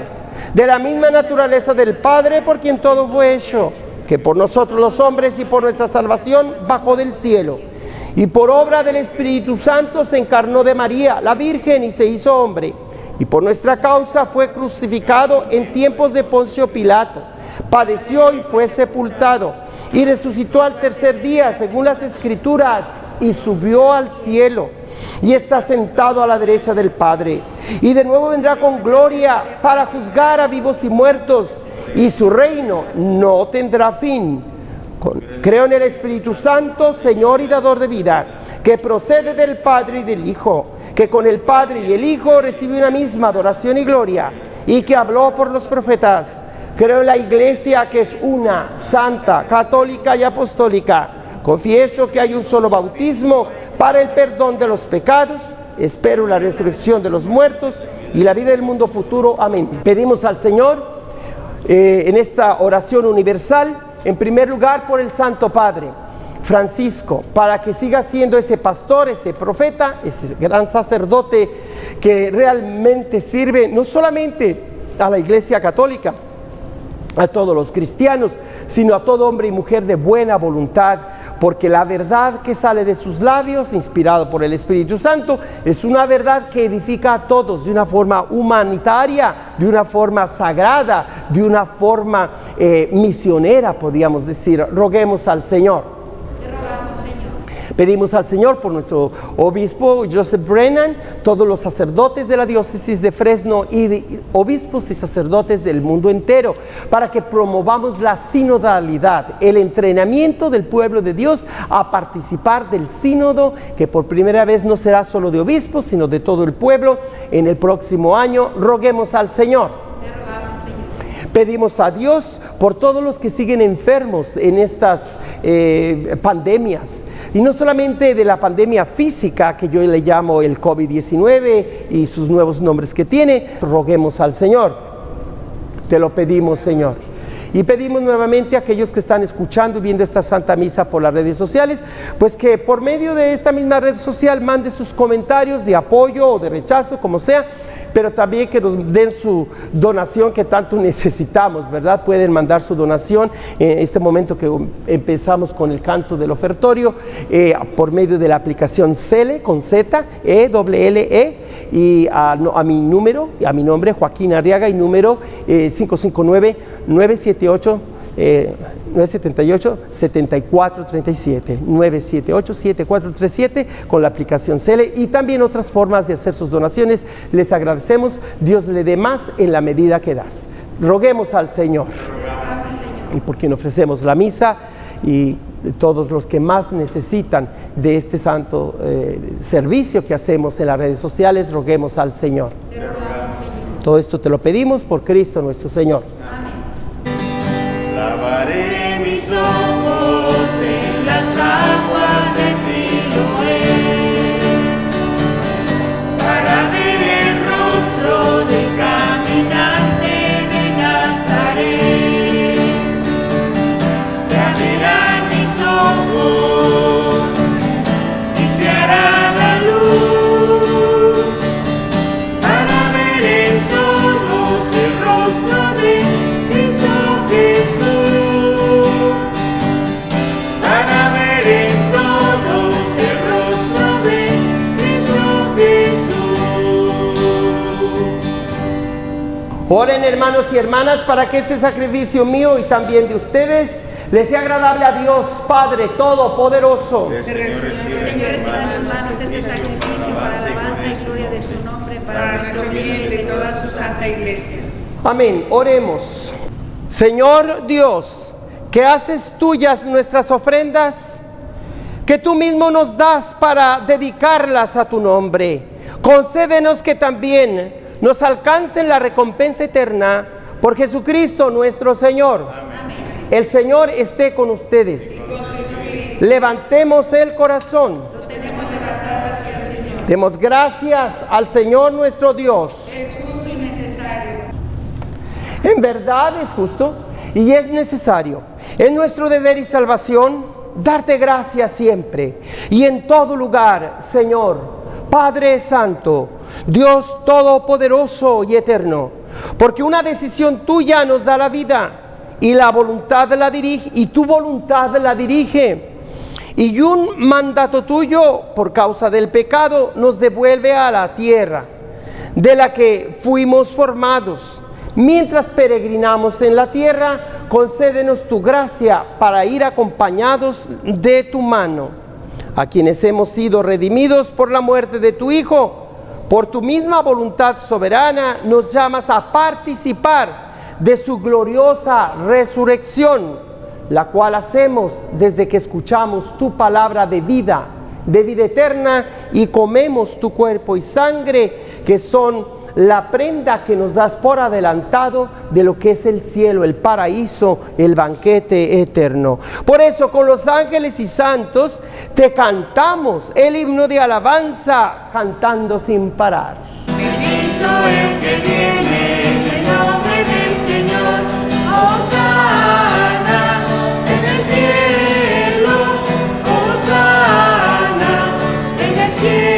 de la misma naturaleza del Padre, por quien todo fue hecho, que por nosotros los hombres y por nuestra salvación bajó del cielo, y por obra del Espíritu Santo se encarnó de María, la Virgen, y se hizo hombre, y por nuestra causa fue crucificado en tiempos de Poncio Pilato, padeció y fue sepultado, y resucitó al tercer día, según las Escrituras, y subió al cielo, y está sentado a la derecha del Padre, y de nuevo vendrá con gloria para juzgar a vivos y muertos, y su reino no tendrá fin. Creo en el Espíritu Santo, Señor y dador de vida, que procede del Padre y del Hijo, que con el Padre y el Hijo recibe una misma adoración y gloria, y que habló por los profetas. Creo en la Iglesia, que es una, santa, católica y apostólica. Confieso que hay un solo bautismo para el perdón de los pecados. Espero la resurrección de los muertos y la vida del mundo futuro. Amén. Pedimos al Señor en esta oración universal, en primer lugar por el Santo Padre Francisco, para que siga siendo ese pastor, ese profeta, ese gran sacerdote que realmente sirve no solamente a la Iglesia Católica, a todos los cristianos, sino a todo hombre y mujer de buena voluntad, porque la verdad que sale de sus labios, inspirado por el Espíritu Santo, es una verdad que edifica a todos de una forma humanitaria, de una forma sagrada, de una forma misionera, podríamos decir. Roguemos al Señor. Pedimos al Señor por nuestro obispo Joseph Brennan, todos los sacerdotes de la diócesis de Fresno y obispos y sacerdotes del mundo entero, para que promovamos la sinodalidad, el entrenamiento del pueblo de Dios a participar del sínodo, que por primera vez no será solo de obispos, sino de todo el pueblo en el próximo año. Roguemos al Señor. Pedimos a Dios por todos los que siguen enfermos en estas pandemias, y no solamente de la pandemia física, que yo le llamo el COVID-19 y sus nuevos nombres que tiene. Roguemos al Señor, te lo pedimos, Señor. Y pedimos nuevamente a aquellos que están escuchando y viendo esta Santa Misa por las redes sociales, pues que por medio de esta misma red social mande sus comentarios de apoyo o de rechazo, como sea, pero también que nos den su donación que tanto necesitamos, ¿verdad? Pueden mandar su donación en este momento que empezamos con el canto del ofertorio, por medio de la aplicación Cele, con Z, ELLE, y a mi número, a mi nombre, Joaquín Arriaga, y número 559-978 978-7437, 978-7437, con la aplicación Cele, y también otras formas de hacer sus donaciones. Les agradecemos. Dios le dé más en la medida que das. Roguemos al Señor. Y por quien ofrecemos la misa y todos los que más necesitan de este santo servicio que hacemos en las redes sociales, roguemos al Señor. Todo esto te lo pedimos por Cristo nuestro Señor. Lavaré mis ojos en las aguas de Siloé, para ver el rostro del caminante de Nazaret. Se abrirán mis ojos y se hará la luz, para ver en todos el rostro de Cristo Jesús, para ver en todos el rostro de Cristo Jesús. Oren, hermanos y hermanas, para que este sacrificio mío y también de ustedes les sea agradable a Dios Padre Todopoderoso. Señor, reciban en tus manos este sacrificio para alabanza y gloria de su nombre, para nuestro bien y de toda su santa iglesia. Amén. Oremos. Señor Dios, que haces tuyas nuestras ofrendas, que tú mismo nos das para dedicarlas a tu nombre, concédenos que también nos alcancen la recompensa eterna por Jesucristo nuestro Señor. Amén. El Señor esté con ustedes. Levantemos el corazón. Demos gracias al Señor nuestro Dios. Es justo y necesario. En verdad es justo y es necesario. Es nuestro deber y salvación darte gracias siempre y en todo lugar, Señor, Padre Santo, Dios Todopoderoso y Eterno, porque una decisión tuya nos da la vida y la voluntad la dirige, y tu voluntad la dirige, y un mandato tuyo por causa del pecado nos devuelve a la tierra de la que fuimos formados. Mientras peregrinamos en la tierra, concédenos tu gracia para ir acompañados de tu mano, a quienes hemos sido redimidos por la muerte de tu Hijo. Por tu misma voluntad soberana nos llamas a participar de su gloriosa resurrección, la cual hacemos desde que escuchamos tu palabra de vida eterna, y comemos tu cuerpo y sangre, que son la prenda que nos das por adelantado de lo que es el cielo, el paraíso, el banquete eterno. Por eso, con los ángeles y santos te cantamos el himno de alabanza, cantando sin parar. Bendito el que viene en el nombre del Señor, Hosana en el cielo, Hosana en el cielo.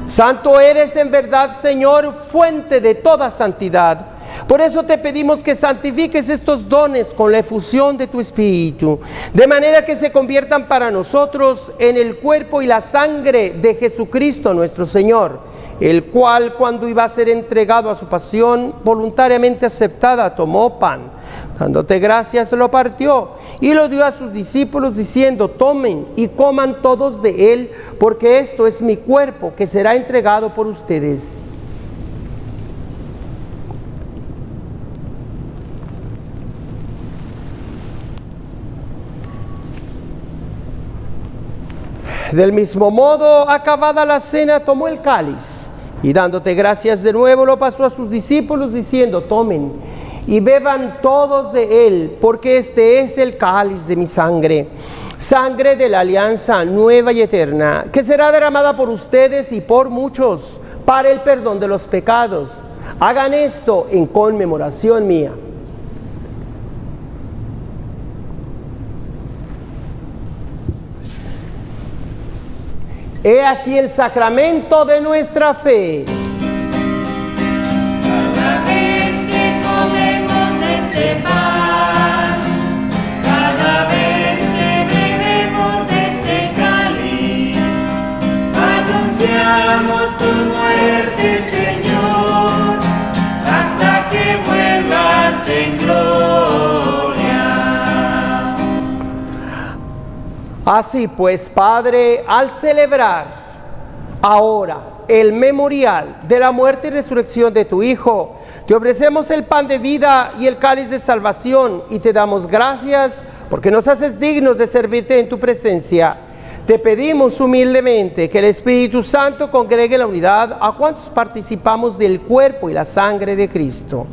Santo eres en verdad, Señor, fuente de toda santidad. Por eso te pedimos que santifiques estos dones con la efusión de tu Espíritu, de manera que se conviertan para nosotros en el cuerpo y la sangre de Jesucristo nuestro Señor, el cual, cuando iba a ser entregado a su pasión, voluntariamente aceptada, tomó pan, Dándote gracias, lo partió y lo dio a sus discípulos diciendo: tomen y coman todos de él, porque esto es mi cuerpo que será entregado por ustedes. Del mismo modo, acabada la cena, tomó el cáliz y dándote gracias de nuevo, lo pasó a sus discípulos diciendo: tomen y beban todos de él, porque este es el cáliz de mi sangre, sangre de la alianza nueva y eterna, que será derramada por ustedes y por muchos para el perdón de los pecados. Hagan esto en conmemoración mía. He aquí el sacramento de nuestra fe. Cada vez que comemos de este pan, cada vez que bebemos de este cáliz, anunciamos tu muerte, Señor, hasta que vuelvas en gloria. Así pues, Padre, al celebrar ahora el memorial de la muerte y resurrección de tu Hijo, te ofrecemos el pan de vida y el cáliz de salvación y te damos gracias porque nos haces dignos de servirte en tu presencia. Te pedimos humildemente que el Espíritu Santo congregue la unidad a cuantos participamos del cuerpo y la sangre de Cristo.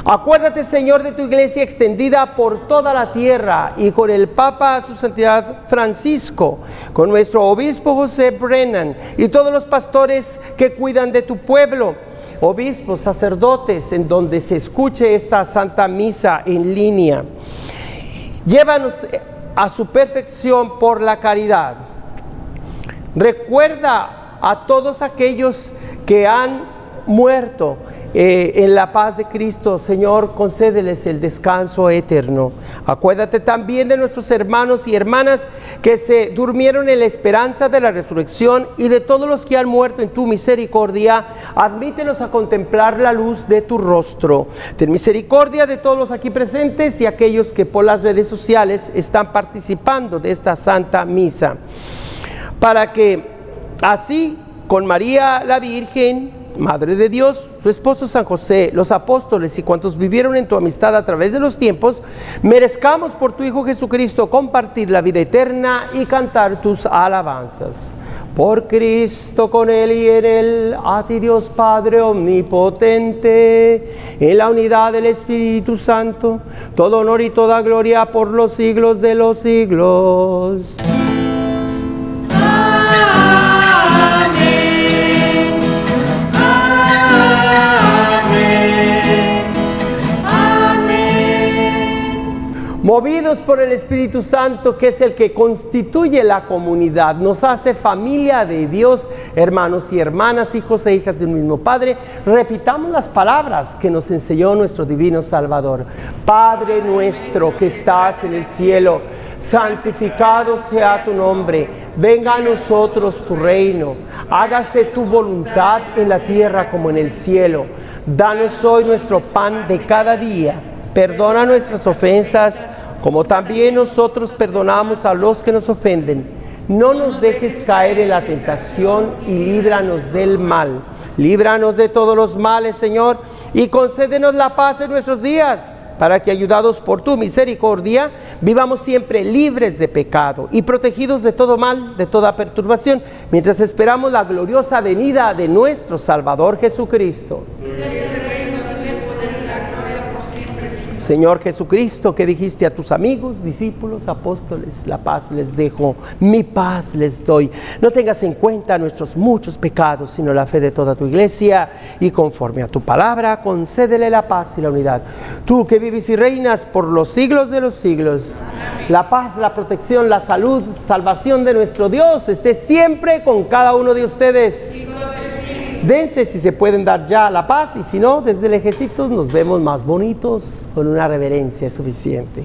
Acuérdate, Señor, de tu iglesia extendida por toda la tierra y con el Papa, su santidad Francisco, con nuestro obispo José Brennan y todos los pastores que cuidan de tu pueblo, obispos, sacerdotes, en donde se escuche esta Santa Misa en línea. Llévanos a su perfección por la caridad. Recuerda a todos aquellos que han muerto en la paz de Cristo. Señor, concédeles el descanso eterno. Acuérdate también de nuestros hermanos y hermanas que se durmieron en la esperanza de la resurrección y de todos los que han muerto en tu misericordia. Admítelos a contemplar la luz de tu rostro. Ten misericordia de todos los aquí presentes y aquellos que por las redes sociales están participando de esta Santa Misa, para que así con María la Virgen, Madre de Dios, su esposo San José, los apóstoles y cuantos vivieron en tu amistad a través de los tiempos, merezcamos por tu Hijo Jesucristo compartir la vida eterna y cantar tus alabanzas. Por Cristo, con Él y en Él, a ti Dios Padre omnipotente, en la unidad del Espíritu Santo, todo honor y toda gloria por los siglos de los siglos. Movidos por el Espíritu Santo, que es el que constituye la comunidad, nos hace familia de Dios, hermanos y hermanas, hijos e hijas del mismo Padre, repitamos las palabras que nos enseñó nuestro divino Salvador. Padre nuestro que estás en el cielo, santificado sea tu nombre, venga a nosotros tu reino, hágase tu voluntad en la tierra como en el cielo. Danos hoy nuestro pan de cada día. Perdona nuestras ofensas, como también nosotros perdonamos a los que nos ofenden. No nos dejes caer en la tentación y líbranos del mal. Líbranos de todos los males, Señor, y concédenos la paz en nuestros días, para que, ayudados por tu misericordia, vivamos siempre libres de pecado y protegidos de todo mal, de toda perturbación, mientras esperamos la gloriosa venida de nuestro Salvador Jesucristo. Señor Jesucristo, que dijiste a tus amigos, discípulos, apóstoles: la paz les dejo, mi paz les doy. No tengas en cuenta nuestros muchos pecados, sino la fe de toda tu iglesia, y conforme a tu palabra, concédele la paz y la unidad. Tú que vives y reinas por los siglos de los siglos, la paz, la protección, la salud, salvación de nuestro Dios esté siempre con cada uno de ustedes. Dense si se pueden dar ya la paz, y si no, desde lejecitos nos vemos más bonitos, con una reverencia suficiente.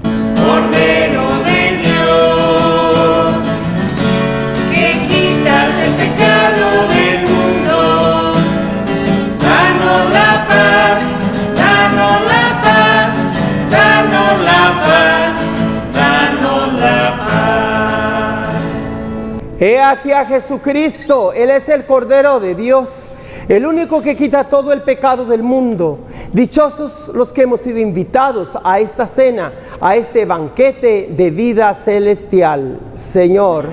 Cordero de Dios, que quitas el pecado del mundo, danos la paz, danos la paz. aquí a Jesucristo. Él es el Cordero de Dios, el único que quita todo el pecado del mundo. Dichosos los que hemos sido invitados a esta cena, a este banquete de vida celestial. Señor,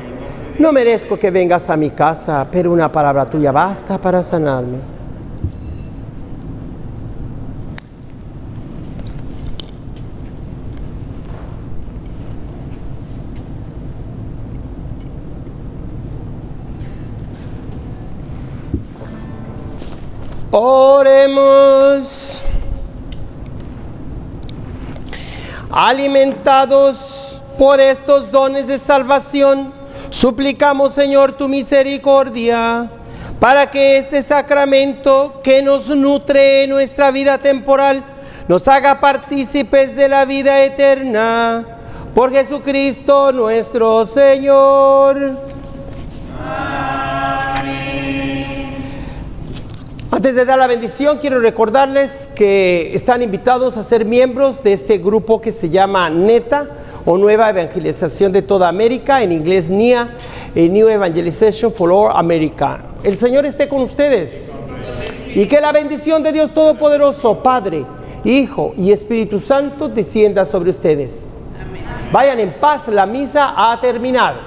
no merezco que vengas a mi casa, pero una palabra tuya basta para sanarme. Oremos. Alimentados por estos dones de salvación, suplicamos, Señor, tu misericordia, para que este sacramento que nos nutre en nuestra vida temporal, nos haga partícipes de la vida eterna. Por Jesucristo nuestro Señor. Antes de dar la bendición, quiero recordarles que están invitados a ser miembros de este grupo que se llama NETA, o Nueva Evangelización de toda América, en inglés NIA, New Evangelization for All America. El Señor esté con ustedes y que la bendición de Dios Todopoderoso, Padre, Hijo y Espíritu Santo descienda sobre ustedes. Vayan en paz, la misa ha terminado.